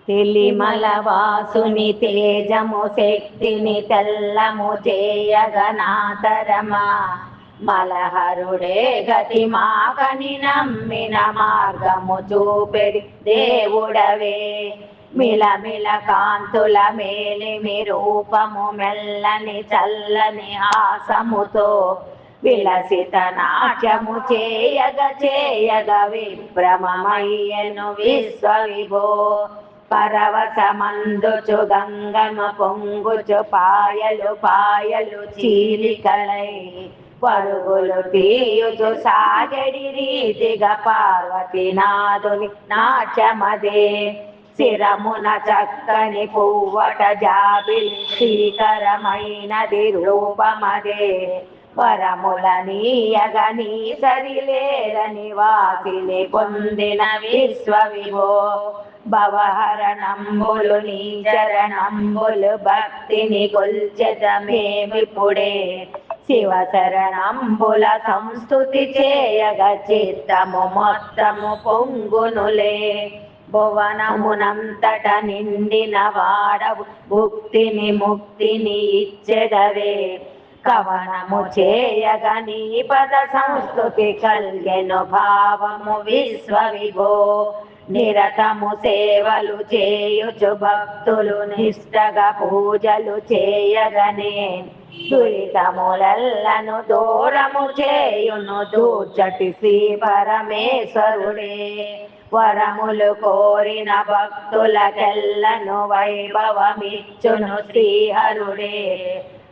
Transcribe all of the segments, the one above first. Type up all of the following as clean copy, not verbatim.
తెలిమల వాసుని తేజము శక్తిని తెల్లము చేయగనాతరమా మలహరుడే గతి మాకని నమ్మిన మార్గము చూపెడి దేవుడవే మిలమిల కాంతుల మేలిమి రూపము మెల్లని చల్లని హాసముతో విలసిత నాట్యము చేయగ విభ్రమమయ్యను విశ్వవిభో పరవశమందుచు గంగను పొంగుచు పాయలు పాయలు చీలికలై పరుగులు తీయుచు సాగడి రీతిగా పార్వతీనాథుని నాట్యమదే శిరమున చక్కని పువ్వట జాబిలి శ్రీకరమైనది రూపమదే వరముల నీయగని సరిలేరని వాసిని పొందిన విశ్వవిభో భవహరణంబులు నీ చరణంబులు భక్తిని కొల్చెదమేమిపుడే శివ శరణంబుల సంస్తుతి చేయగ చిత్తము మొత్తము పొంగునులే భువనమునంతట నిండిన వాడవు భుక్తిని ముక్తిని ఇచ్చెదవే కవనము చేయగ నీ పద సంస్కృతి కల్గెను భావము విశ్వవిభో నిరతము సేవలు చేయుచు భక్తులు నిష్టగా పూజలు చేయగనే దురితములెల్లను దూరము చేయును దూర్చటి శ్రీ పరమేశ్వరుడే వరములు కోరిన భక్తులకెల్లను వైభవమిచ్చును శ్రీహరుడే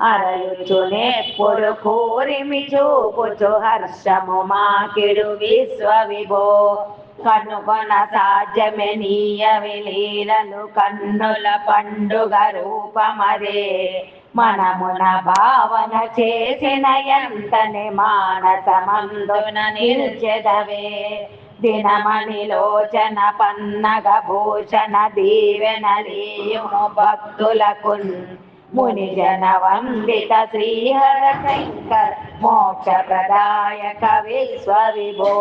అరయుచునెప్పుడు కోరిమి చూపుచు హర్షము మాకిడు విశ్వవిభో కనుగొన సాధ్యమే నీయవి లీలలు కన్నుల పండుగ రూపమదే మనమున భావన చేసిన ఎంతని మానసమందున నిల్చెదవే దినమణి లోచన పన్నగ భూషణ దీవెనలీయుము భక్తులకున్ ముని జన వందిత శ్రీహర శంకర మోక్ష ప్రదాయక విశ్వవిభో